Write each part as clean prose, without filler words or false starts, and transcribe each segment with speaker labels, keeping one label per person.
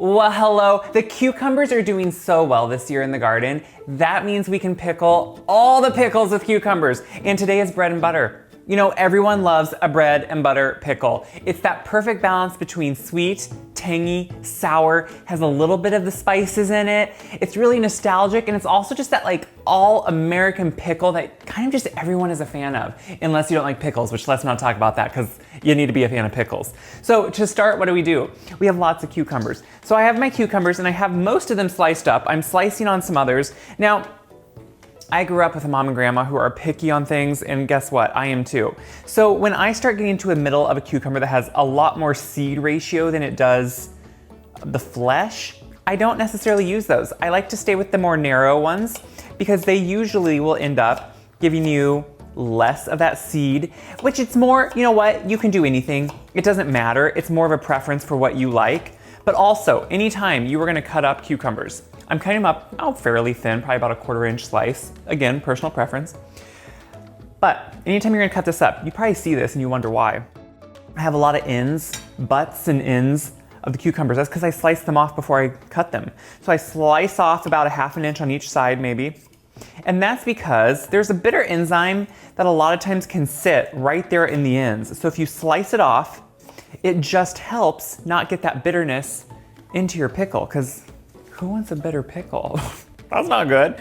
Speaker 1: Well, hello. The cucumbers are doing so well this year in the garden. That means we can pickle all the pickles with cucumbers. And today is bread and butter. You know, everyone loves a bread and butter pickle. It's that perfect balance between sweet, tangy, sour, has a little bit of the spices in it. It's really nostalgic, and it's also just that like all American pickle that kind of just everyone is a fan of, unless you don't like pickles, which let's not talk about that because you need to be a fan of pickles. So to start, what do? We have lots of cucumbers. So I have my cucumbers and I have most of them sliced up. I'm slicing on some others. Now, I grew up with a mom and grandma who are picky on things, and guess what? I am too. So when I start getting into the middle of a cucumber that has a lot more seed ratio than it does the flesh, I don't necessarily use those. I like to stay with the more narrow ones because they usually will end up giving you less of that seed, which it's more, you know what? You can do anything. It doesn't matter. It's more of a preference for what you like. But also, anytime you were gonna cut up cucumbers, I'm cutting them up fairly thin, probably about a 1/4 inch slice. Again, personal preference. But anytime you're gonna cut this up, you probably see this and you wonder why. I have a lot of ends, butts and ends of the cucumbers. That's because I sliced them off before I cut them. So I slice off about a 1/2 inch on each side maybe. And that's because there's a bitter enzyme that a lot of times can sit right there in the ends. So if you slice it off, it just helps not get that bitterness into your pickle, because who wants a bitter pickle? That's not good.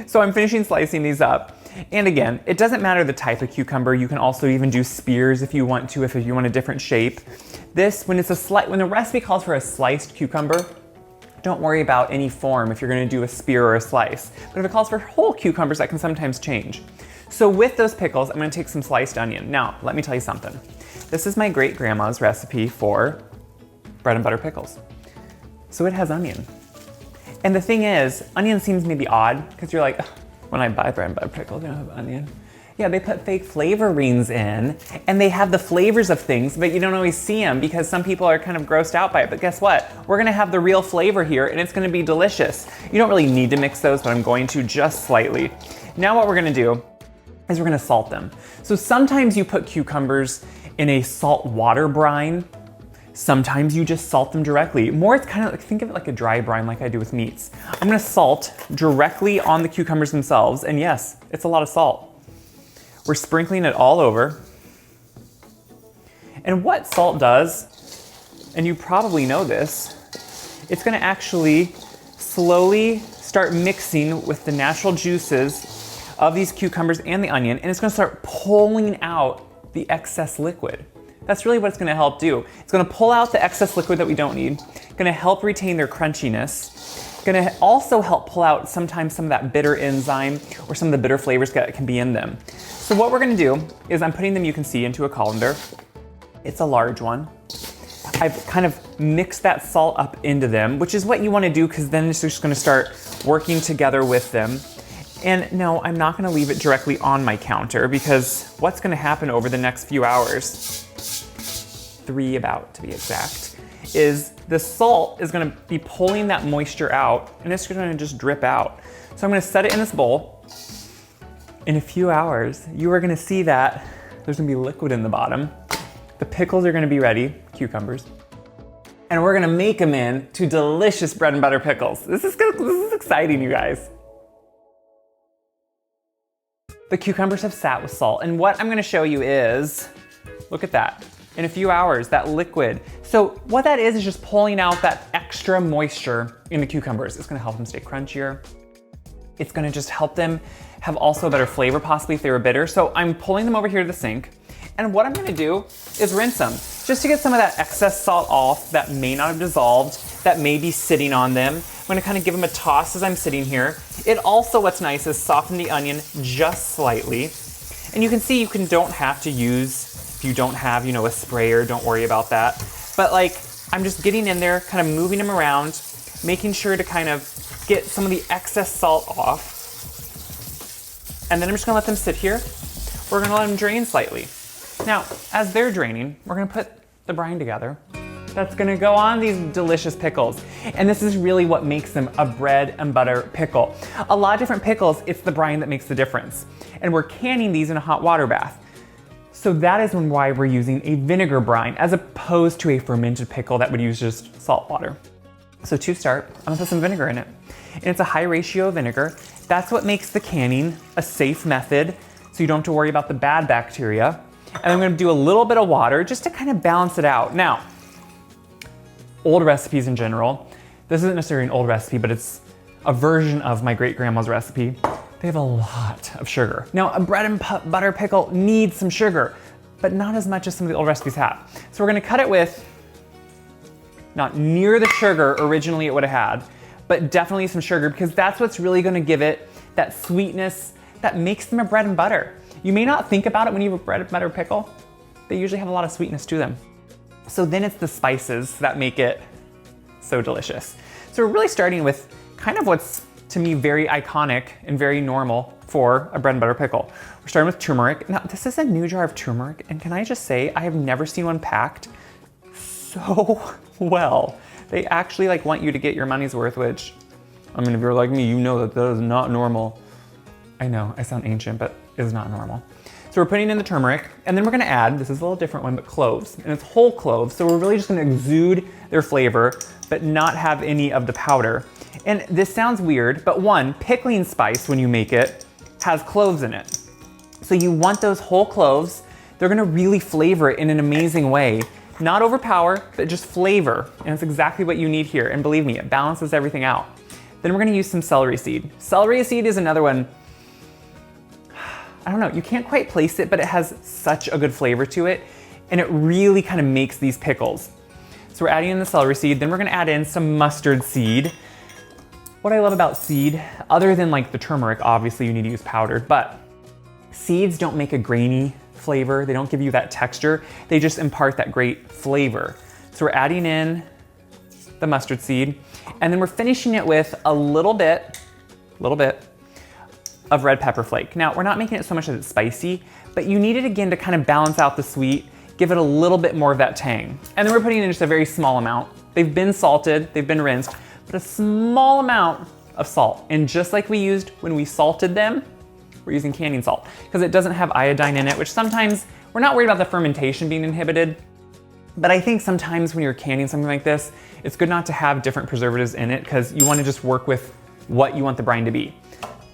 Speaker 1: So I'm finishing slicing these up. And again, it doesn't matter the type of cucumber. You can also even do spears if you want to, if you want a different shape. This, when the recipe calls for a sliced cucumber, don't worry about any form if you're gonna do a spear or a slice. But if it calls for whole cucumbers, that can sometimes change. So with those pickles, I'm gonna take some sliced onion. Now, let me tell you something. This is my great grandma's recipe for bread and butter pickles. So it has onion. And the thing is, onion seems maybe odd, because you're like, when I buy bread and butter pickles, they don't have onion. Yeah, they put fake flavorings in, and they have the flavors of things, but you don't always see them because some people are kind of grossed out by it. But guess what? We're gonna have the real flavor here, and it's gonna be delicious. You don't really need to mix those, but I'm going to just slightly. Now what we're gonna do is we're gonna salt them. So sometimes you put cucumbers in a salt water brine. Sometimes you just salt them directly. More, it's kind of like, think of it like a dry brine like I do with meats. I'm gonna salt directly on the cucumbers themselves, and yes, it's a lot of salt. We're sprinkling it all over. And what salt does, and you probably know this, it's gonna actually slowly start mixing with the natural juices of these cucumbers and the onion, and it's gonna start pulling out the excess liquid. That's really what it's gonna help do. It's gonna pull out the excess liquid that we don't need, gonna help retain their crunchiness, gonna also help pull out sometimes some of that bitter enzyme or some of the bitter flavors that can be in them. So what we're gonna do is I'm putting them, you can see, into a colander. It's a large one. I've kind of mixed that salt up into them, which is what you wanna do, because then it's just gonna start working together with them. And no, I'm not gonna leave it directly on my counter, because what's gonna happen over the next few hours, 3 about to be exact, is the salt is gonna be pulling that moisture out, and it's gonna just drip out. So I'm gonna set it in this bowl. In a few hours, you are gonna see that there's gonna be liquid in the bottom. The pickles are gonna be ready, cucumbers, and we're gonna make them into delicious bread and butter pickles. This is exciting, you guys. The cucumbers have sat with salt, and what I'm gonna show you is, look at that. In a few hours, that liquid. So what that is just pulling out that extra moisture in the cucumbers. It's gonna help them stay crunchier. It's gonna just help them have also a better flavor, possibly if they were bitter. So I'm pulling them over here to the sink, and what I'm gonna do is rinse them, just to get some of that excess salt off that may not have dissolved, that may be sitting on them. I'm gonna kind of give them a toss as I'm sitting here. It also, what's nice, is soften the onion just slightly. And you can see don't have to use, if you don't have, you know, a sprayer, don't worry about that. But like, I'm just getting in there, kind of moving them around, making sure to kind of get some of the excess salt off. And then I'm just gonna let them sit here. We're gonna let them drain slightly. Now, as they're draining, we're gonna put the brine together. That's gonna go on these delicious pickles. And this is really what makes them a bread and butter pickle. A lot of different pickles, it's the brine that makes the difference. And we're canning these in a hot water bath. So that is why we're using a vinegar brine as opposed to a fermented pickle that would use just salt water. So to start, I'm gonna put some vinegar in it. And it's a high ratio vinegar. That's what makes the canning a safe method, so you don't have to worry about the bad bacteria. And I'm gonna do a little bit of water just to kind of balance it out. Now, old recipes in general, this isn't necessarily an old recipe, but it's a version of my great grandma's recipe. They have a lot of sugar. Now, a bread and butter pickle needs some sugar, but not as much as some of the old recipes have. So we're gonna cut it with not near the sugar originally it would have had, but definitely some sugar, because that's what's really gonna give it that sweetness that makes them a bread and butter. You may not think about it when you have a bread and butter pickle. They usually have a lot of sweetness to them. So then it's the spices that make it so delicious. So we're really starting with kind of what's, to me, very iconic and very normal for a bread and butter pickle. We're starting with turmeric. Now, this is a new jar of turmeric, and can I just say, I have never seen one packed so well. They actually want you to get your money's worth, which, I mean, if you're like me, you know that that is not normal. I know, I sound ancient, but it is not normal. So we're putting in the turmeric, and then we're gonna add, this is a little different one, but cloves, and it's whole cloves. So we're really just gonna exude their flavor, but not have any of the powder. And this sounds weird, but one, pickling spice, when you make it, has cloves in it. So you want those whole cloves. They're gonna really flavor it in an amazing way. Not overpower, but just flavor. And it's exactly what you need here. And believe me, it balances everything out. Then we're gonna use some celery seed. Celery seed is another one, I don't know, you can't quite place it, but it has such a good flavor to it. And it really kind of makes these pickles. So we're adding in the celery seed. Then we're gonna add in some mustard seed. What I love about seed, other than the turmeric, obviously you need to use powdered, but seeds don't make a grainy flavor. They don't give you that texture. They just impart that great flavor. So we're adding in the mustard seed, and then we're finishing it with a little bit of red pepper flake. Now, we're not making it so much that it's spicy, but you need it again to kind of balance out the sweet, give it a little bit more of that tang. And then we're putting in just a very small amount. They've been salted, they've been rinsed, but a small amount of salt. And just like we used when we salted them, we're using canning salt because it doesn't have iodine in it, which sometimes we're not worried about the fermentation being inhibited. But I think sometimes when you're canning something like this, it's good not to have different preservatives in it because you want to just work with what you want the brine to be.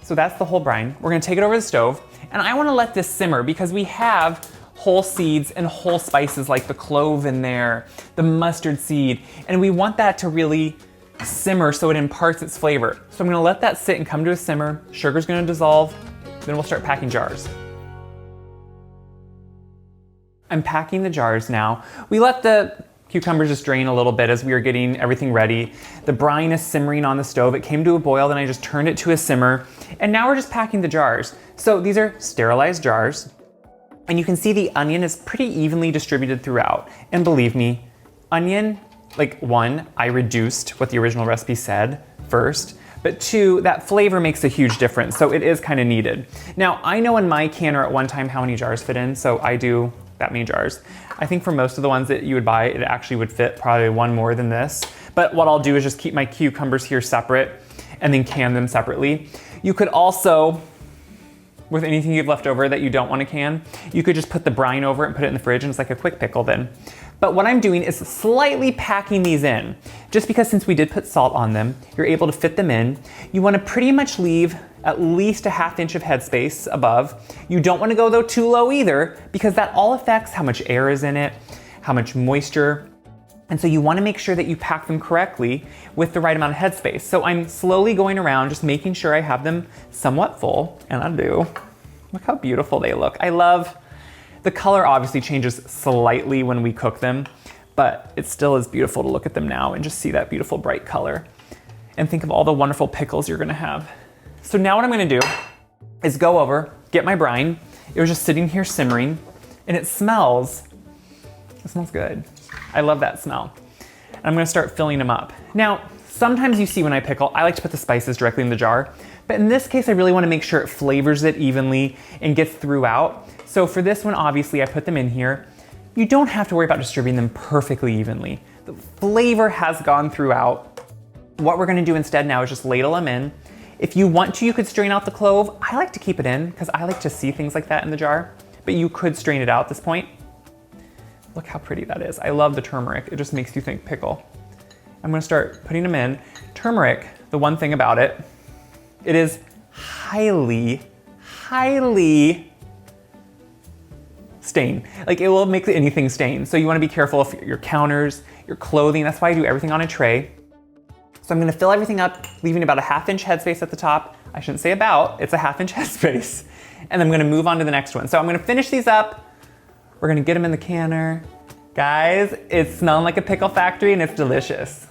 Speaker 1: So that's the whole brine. We're gonna take it over the stove, and I wanna let this simmer because we have whole seeds and whole spices like the clove in there, the mustard seed, and we want that to really simmer so it imparts its flavor. So I'm gonna let that sit and come to a simmer. Sugar's gonna dissolve, then we'll start packing jars. I'm packing the jars now. We let the cucumbers just drain a little bit as we were getting everything ready. The brine is simmering on the stove. It came to a boil, then I just turned it to a simmer. And now we're just packing the jars. So these are sterilized jars. And you can see the onion is pretty evenly distributed throughout. And believe me, onion, one, I reduced what the original recipe said first. But two, that flavor makes a huge difference. So it is kind of needed. Now, I know in my canner at one time how many jars fit in. So I do that many jars. I think for most of the ones that you would buy, it actually would fit probably one more than this. But what I'll do is just keep my cucumbers here separate and then can them separately. You could also, with anything you've left over that you don't want to can, you could just put the brine over it and put it in the fridge and it's like a quick pickle then. But what I'm doing is slightly packing these in, just because since we did put salt on them, you're able to fit them in. You want to pretty much leave at least a ½ inch of headspace above. You don't want to go though too low either, because that all affects how much air is in it, how much moisture. And so you want to make sure that you pack them correctly with the right amount of headspace. So I'm slowly going around, just making sure I have them somewhat full, and I do. Look how beautiful they look. I love, the color obviously changes slightly when we cook them, but it still is beautiful to look at them now and just see that beautiful bright color. And think of all the wonderful pickles you're gonna have. So now what I'm gonna do is go over, get my brine. It was just sitting here simmering, and it smells good. I love that smell. And I'm gonna start filling them up. Now, sometimes you see when I pickle, I like to put the spices directly in the jar, but in this case, I really wanna make sure it flavors it evenly and gets throughout. So for this one, obviously I put them in here. You don't have to worry about distributing them perfectly evenly. The flavor has gone throughout. What we're gonna do instead now is just ladle them in. If you want to, you could strain out the clove. I like to keep it in because I like to see things like that in the jar, but you could strain it out at this point. Look how pretty that is. I love the turmeric. It just makes you think pickle. I'm gonna start putting them in. Turmeric, the one thing about it, it is highly stain. Like it will make anything stain. So you wanna be careful of your counters, your clothing. That's why I do everything on a tray. So I'm gonna fill everything up, leaving about a 1/2 inch headspace at the top. I shouldn't say about, it's a 1/2 inch headspace. And then I'm gonna move on to the next one. So I'm gonna finish these up. We're gonna get them in the canner. Guys, it's smelling like a pickle factory and it's delicious.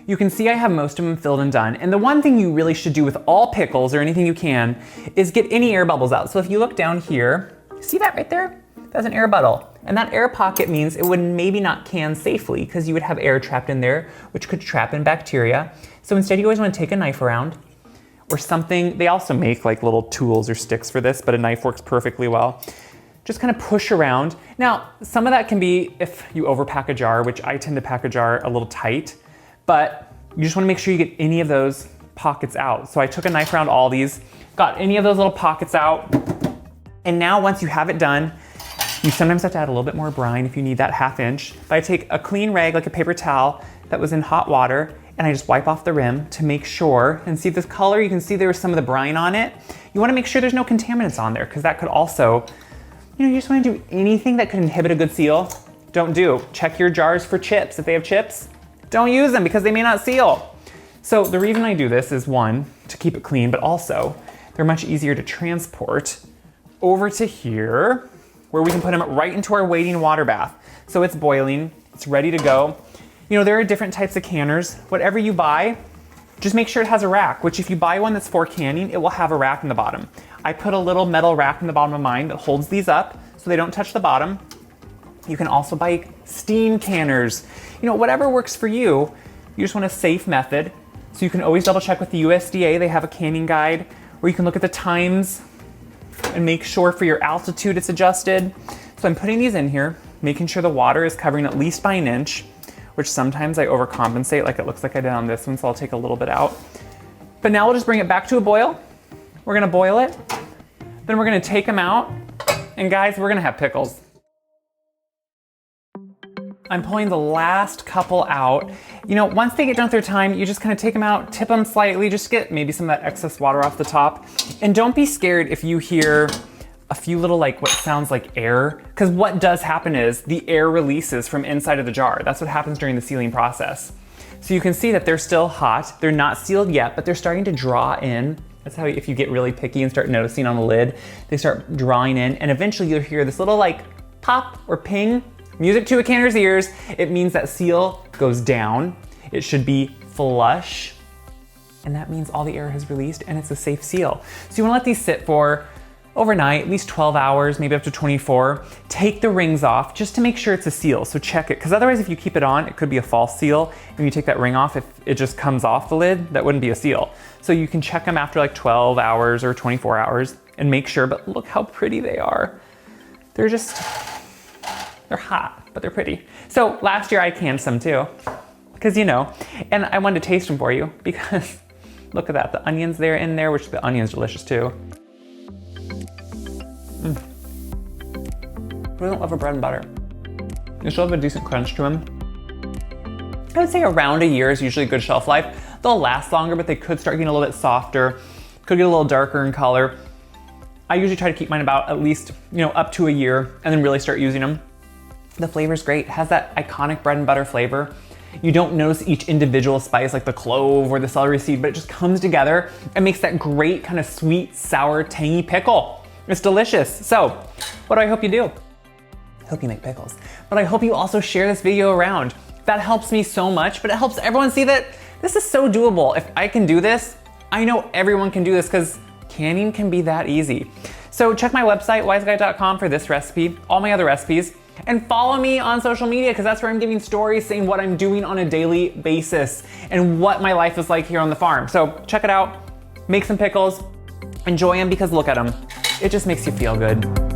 Speaker 1: You can see I have most of them filled and done. And the one thing you really should do with all pickles or anything you can is get any air bubbles out. So if you look down here, see that right there? That's an air bubble. And that air pocket means it would maybe not can safely because you would have air trapped in there, which could trap in bacteria. So instead you always wanna take a knife around or something. They also make like little tools or sticks for this, but a knife works perfectly well. Just kind of push around. Now, some of that can be if you overpack a jar, which I tend to pack a jar a little tight, but you just wanna make sure you get any of those pockets out. So I took a knife around all these, got any of those little pockets out. And now once you have it done, you sometimes have to add a little bit more brine if you need that 1/2 inch. But I take a clean rag, like a paper towel that was in hot water, and I just wipe off the rim to make sure, and see this color, you can see there was some of the brine on it. You wanna make sure there's no contaminants on there, because that could also, you just wanna do anything that could inhibit a good seal, don't do. Check your jars for chips. If they have chips, don't use them because they may not seal. So the reason I do this is one, to keep it clean, but also they're much easier to transport over to here, where we can put them right into our waiting water bath. So it's boiling, it's ready to go. There are different types of canners. Whatever you buy, just make sure it has a rack, which if you buy one that's for canning, it will have a rack in the bottom. I put a little metal rack in the bottom of mine that holds these up so they don't touch the bottom. You can also buy steam canners. Whatever works for you, you just want a safe method. So you can always double check with the USDA. They have a canning guide where you can look at the times and make sure for your altitude it's adjusted. So I'm putting these in here, making sure the water is covering at least by 1 inch, which sometimes I overcompensate like it looks like I did on this one, so I'll take a little bit out. But now we'll just bring it back to a boil. We're gonna boil it, then we're gonna take them out, and guys, we're gonna have pickles. I'm pulling the last couple out. Once they get done with their time, you just kind of take them out, tip them slightly, just get maybe some of that excess water off the top. And don't be scared if you hear a few little what sounds like air, because what does happen is the air releases from inside of the jar. That's what happens during the sealing process. So you can see that they're still hot. They're not sealed yet, but they're starting to draw in. That's how, if you get really picky and start noticing on the lid, they start drawing in, and eventually you'll hear this little pop or ping. Music to a canner's ears. It means that seal goes down. It should be flush. And that means all the air has released and it's a safe seal. So you wanna let these sit for overnight, at least 12 hours, maybe up to 24. Take the rings off just to make sure it's a seal. So check it, because otherwise if you keep it on, it could be a false seal. When you take that ring off, if it just comes off the lid, that wouldn't be a seal. So you can check them after 12 hours or 24 hours and make sure, but look how pretty they are. They're hot, but they're pretty. So last year I canned some too, because and I wanted to taste them for you because look at that, the onions there in there, which the onion's delicious too. Who doesn't love a bread and butter? They still have a decent crunch to them. I would say around a year is usually a good shelf life. They'll last longer, but they could start getting a little bit softer, could get a little darker in color. I usually try to keep mine about at least, up to a year and then really start using them. The flavor's great. It has that iconic bread and butter flavor. You don't notice each individual spice like the clove or the celery seed, but it just comes together and makes that great kind of sweet, sour, tangy pickle. It's delicious. So what do I hope you do? I hope you make pickles, but I hope you also share this video around. That helps me so much, but it helps everyone see that this is so doable. If I can do this, I know everyone can do this because canning can be that easy. So check my website, wiseguy.com, for this recipe, all my other recipes. And follow me on social media because that's where I'm giving stories saying what I'm doing on a daily basis and what my life is like here on the farm. So check it out, make some pickles, enjoy them because look at them. It just makes you feel good.